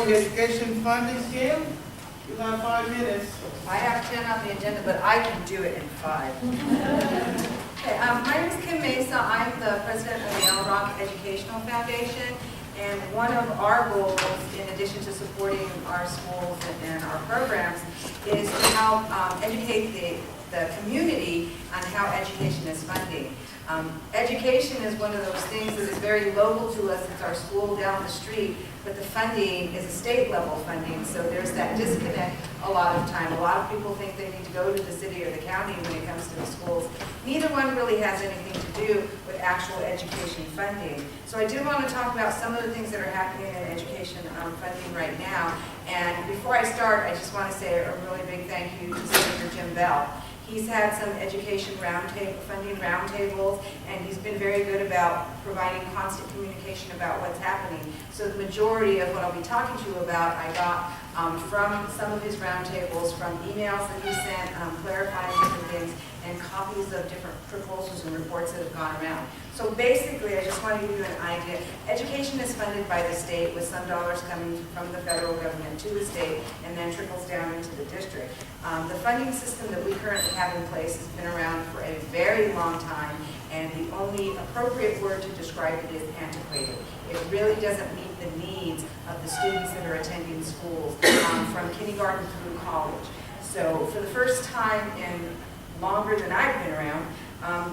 Rock Education Funding. Kim, you have 5 minutes. I have 10 on the agenda, but I can do it in 5. Okay, my name is Kim Mesa. I'm the president of the Alum Rock Educational Foundation, and one of our goals, in addition to supporting our schools and our programs, is to help educate the community on how education is funding. Education is one of those things that is very local to us. It's our school down the street, but the funding is a state level funding, so there's that disconnect a lot of time. A lot of people think they need to go to the city or the county when it comes to the schools. Neither one really has anything to do with actual education funding. So I do want to talk about some of the things that are happening in education funding right now. And before I start, I just want to say a really big thank you to Senator Jim Bell. He's had some education funding roundtables, and he's been very good about providing constant communication about what's happening. So the majority of what I'll be talking to you about, I got from some of his roundtables, from emails that he sent, clarifying different things, and copies of different proposals and reports that have gone around. So basically, I just want to give you an idea. Education is funded by the state, with some dollars coming from the federal government to the state, and then trickles down into the district. The funding system that we currently have in place has been around for a very long time, and the only appropriate word to describe it is antiquated. It really doesn't meet the needs of the students that are attending schools from kindergarten through college. So for the first time in longer than I've been around,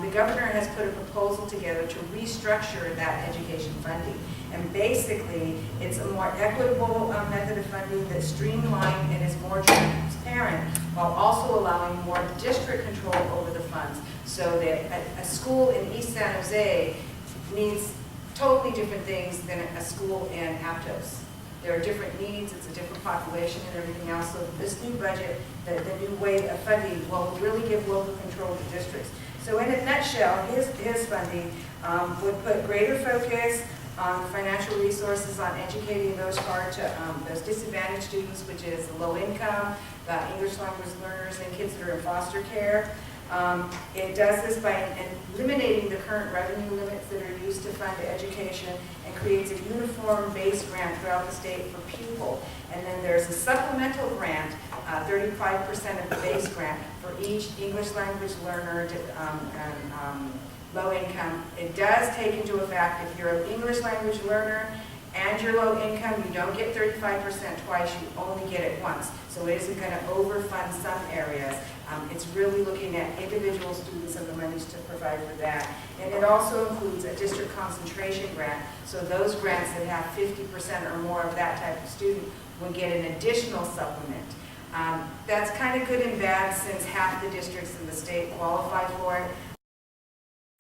the governor has put a proposal together to restructure that education funding. And basically, it's a more equitable method of funding that's streamlined and is more transparent, while also allowing more district control over the funds, so that a school in East San Jose needs totally different things than a school in Aptos. There are different needs, it's a different population and everything else. So this new budget, the new way of funding, will really give local control to districts. So in a nutshell, his funding would put greater focus on financial resources on educating those hard to, those disadvantaged students, which is low income, English language learners, and kids that are in foster care. It does this by eliminating the current revenue limits that are used to fund education, and creates a uniform base grant throughout the state for pupil. And then there's a supplemental grant, 35% of the base grant for each English language learner and low income. It does take into effect if you're an English language learner and you're low income, you don't get 35% twice, you only get it once. So it isn't going to overfund some areas. It's really looking at individual students and the monies to provide for that. And it also includes a district concentration grant. So those grants that have 50% or more of that type of student will get an additional supplement. That's kind of good and bad, since half the districts in the state qualify for it.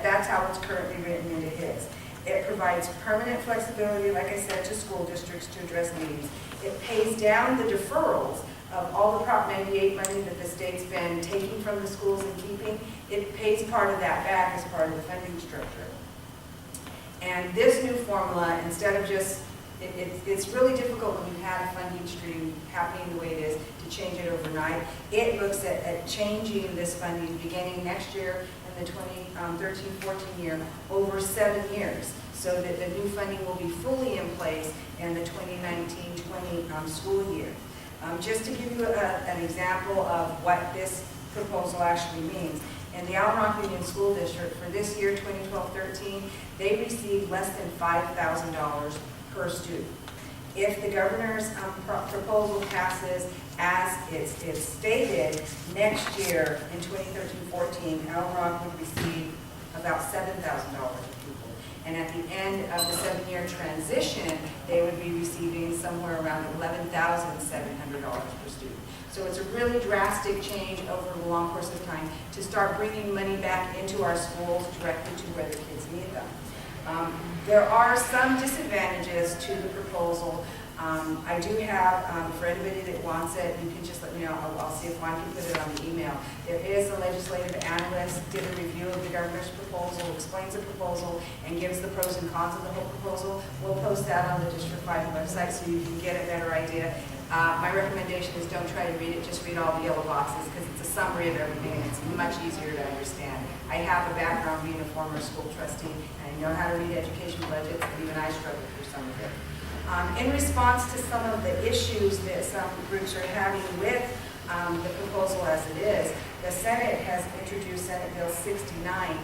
That's how it's currently written into his. It provides permanent flexibility, like I said, to school districts to address needs. It pays down the deferrals of all the Prop 98 money that the state's been taking from the schools and keeping. It pays part of that back as part of the funding structure. And this new formula, instead of just, it's really difficult when you have a funding stream happening the way it is to change it overnight. It looks at changing this funding beginning next year in the 2013-14 year over 7 years, so that the new funding will be fully in place in the 2019-20 school year. Just to give you an example of what this proposal actually means, in the Alum Rock Union School District for this year, 2012-13, they received less than $5,000 per student. If the governor's proposal passes as it's stated, next year in 2013-14, Alum Rock would receive about $7,000 a pupil. And at the end of the 7-year transition, they would be receiving somewhere around $11,700 per student. So it's a really drastic change over a long course of time to start bringing money back into our schools directly to where the kids need them. There are some disadvantages to the proposal. I do have, for anybody that wants it, you can just let me know. I'll see if Juan can put it on the email. There is a legislative analyst, did a review of the governor's proposal, explains the proposal, and gives the pros and cons of the whole proposal. We'll post that on the District 5 website so you can get a better idea. My recommendation is don't try to read it, just read all the yellow boxes, because it's a summary of everything and it's much easier to understand. I have a background being a former school trustee, and I know how to read education budgets, and even I struggle through some of it. In response to some of the issues that some groups are having with the proposal as it is, the Senate has introduced Senate Bill 69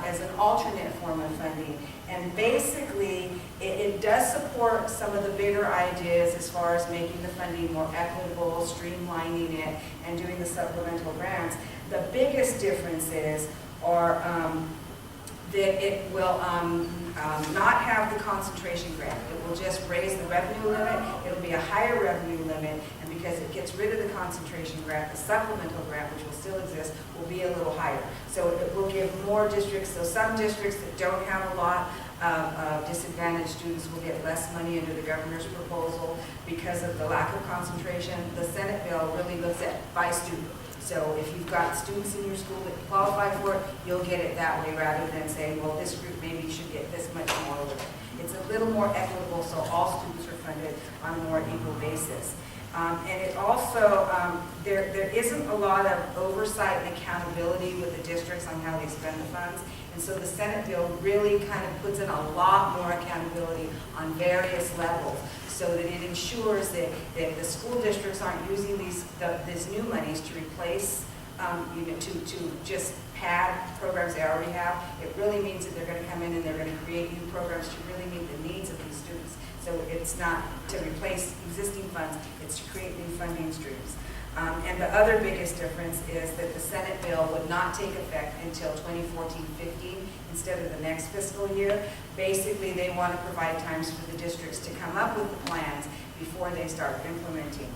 as an alternate form of funding. And basically, it does support some of the bigger ideas as far as making the funding more equitable, streamlining it, and doing the supplemental grants. The biggest differences are that it will not have the concentration grant. It will just raise the revenue limit. It'll be a higher revenue limit, and because it gets rid of the concentration grant, the supplemental grant, which will still exist, will be a little higher. So it will give more districts. So some districts that don't have a lot of disadvantaged students will get less money under the governor's proposal because of the lack of concentration. The Senate bill really looks at by student. So if you've got students in your school that qualify for it, you'll get it that way rather than saying, well, this group maybe should get this much more with it. It's a little more equitable, so all students are funded on a more equal basis. And it also, there isn't a lot of oversight and accountability with the districts on how they spend the funds. And so the Senate bill really kind of puts in a lot more accountability on various levels, so that it ensures that the school districts aren't using these new monies to replace, to just pad programs they already have. It really means that they're going to come in and they're going to create new programs to really meet the needs of these students. So it's not to replace existing funds, it's to create new funding streams. And the other biggest difference is that the Senate bill would not take effect until 2014-15 instead of the next fiscal year. Basically, they want to provide times for the districts to come up with the plans before they start implementing.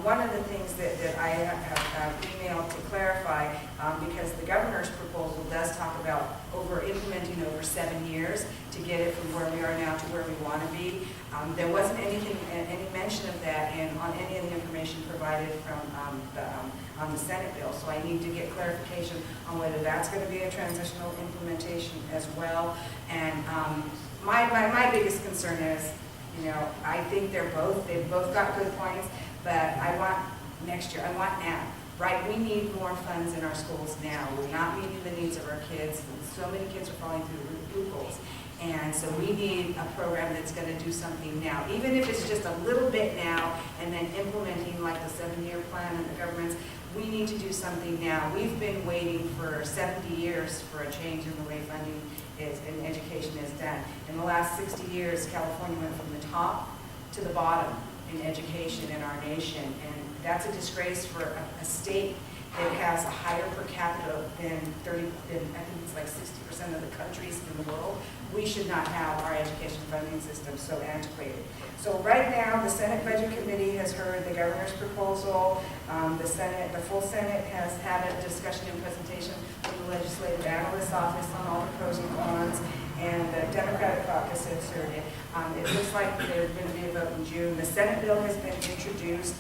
One of the things that I have emailed to clarify, because the governor's proposal does talk about implementing over 7 years to get it from where we are now to where we want to be. There wasn't any mention of that on any of the information provided from on the Senate bill, so I need to get clarification on whether that's going to be a transitional implementation as well. And my biggest concern is, I think they've both got good points, but I want next year, I want now. Right, we need more funds in our schools now. We're not meeting the needs of our kids. So many kids are falling through loopholes. And so we need a program that's going to do something now, even if it's just a little bit now, and then implementing like the 7-year plan of the government's. We need to do something now. We've been waiting for 70 years for a change in the way funding in education is done. In the last 60 years, California went from the top to the bottom in education in our nation, and that's a disgrace for a state that has a higher per capita than I think it's like 60% of the countries in the world. We should not have our education funding system so antiquated. So right now, the Senate Budget Committee has heard the governor's proposal. The full Senate has had a discussion and presentation with the Legislative Analyst's Office on all the pros and cons, and the Democratic caucus has heard it. It looks like there's going to be a vote in June. The Senate bill has been introduced.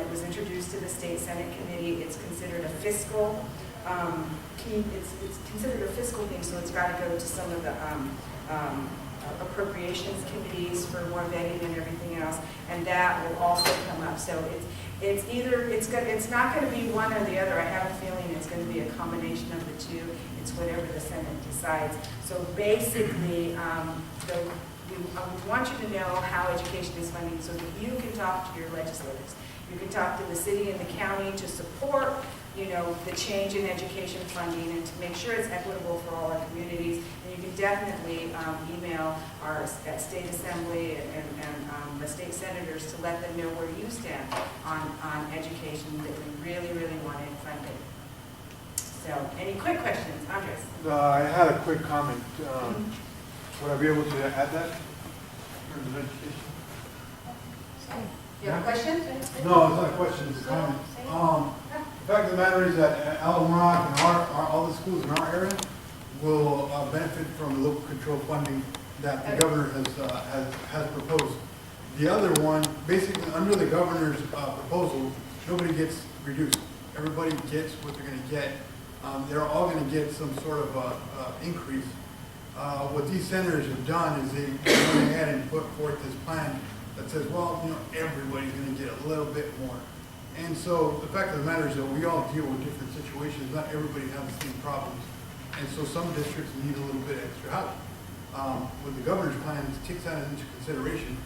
It was introduced to the State Senate Committee. It's considered a fiscal it's considered a fiscal thing, so it's got to go to some of the appropriations committees for more vetting and everything else, and that will also come up. So it's not going to be one or the other. I have a feeling it's going to be a combination of the two. It's whatever the Senate decides. So basically, I want you to know how education is funded so that you can talk to your legislators. You can talk to the city and the county to support, the change in education funding and to make sure it's equitable for all our communities. And you can definitely email our state assembly and the state senators to let them know where you stand on education that we really, really want it funded. So, any quick questions? Andres? I had a quick comment. Would I be able to add that? You have a question? No, it's not a question, it's a comment. The fact of the matter is that Alum Rock and all the schools in our area will benefit from the local control funding that the governor has proposed. The other one, basically under the governor's proposal, nobody gets reduced. Everybody gets what they're going to get. They're all going to get some sort of increase. What these senators have done is they went ahead and put forth this plan that says, well, everybody's going to get a little bit more. And so the fact of the matter is that we all deal with different situations. Not everybody has the same problems. And so some districts need a little bit extra help. With the governor's plan, it takes that into consideration.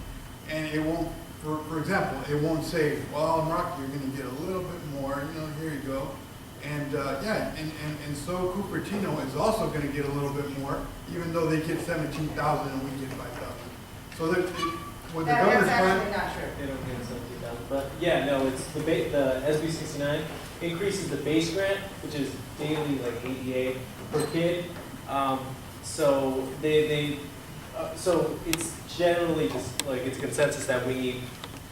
and it won't, for example, it won't say, well, Alum Rock, you're gonna get a little bit more, here you go. And, yeah, and so Cupertino is also gonna get a little bit more, even though they get 17,000 and we get 5,000. So with the governor's That's actually plan, not true. They don't get 17,000, but yeah, no, it's the SB 69 increases the base grant, which is daily like ADA per kid. So so it's generally just like it's consensus that we need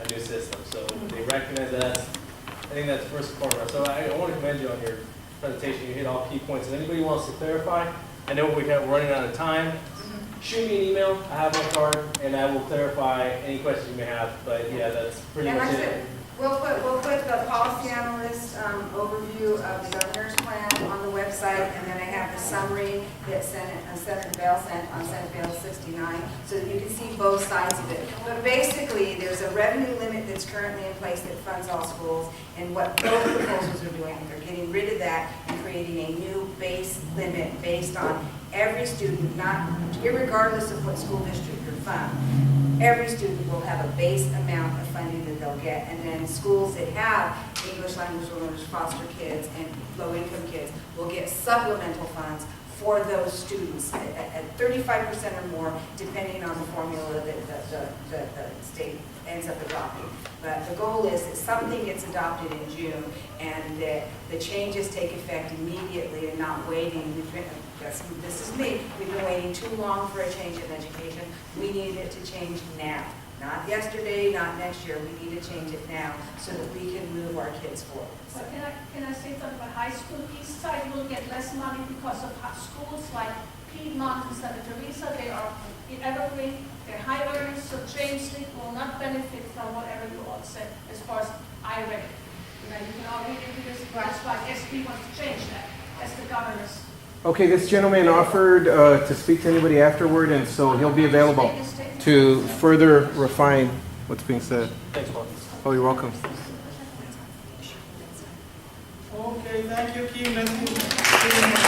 a new system. So they recognize that. I think that's the first part. So I want to commend you on your presentation. You hit all key points. If anybody wants to clarify, I know we're running out of time. Shoot me an email. I have my card, and I will clarify any questions you may have. But yeah, that's pretty And much like I it. said, we'll put the policy analyst overview of the governor's plan on the website, and then I have the summary that Senator Bell sent on Senate Bill 69, so that you can see both sides of it. But basically, there's a revenue limit that's currently in place that funds all schools, and what both proposals are doing, they're getting rid of that and creating a new base limit based on every student, not irregardless of what school district you're from. Every student will have a base amount of funding that they'll get, and then schools that have English language learners, foster kids, and low-income kids will get supplemental funds for those students at 35% or more, depending on the formula that the state ends up adopting. But the goal is that something gets adopted in June, and that the changes take effect immediately and not waiting. This is me. We've been waiting too long for a change in education. We need it to change now. Not yesterday, not next year. We need to change it now so that we can move our kids forward. So can I say something about high school? East side will get less money because of schools like Piedmont and Santa Teresa. They are in Evergreen, they're high earners, so James Street will not benefit from whatever you all said as far as I read it. You can all read into this, that's why SB wants to change that. That's the governor's. Okay, this gentleman offered to speak to anybody afterward, and so he'll be available to further refine what's being said. Thanks, Mark. Oh, you're welcome. Okay, thank you, Kim. Let's move.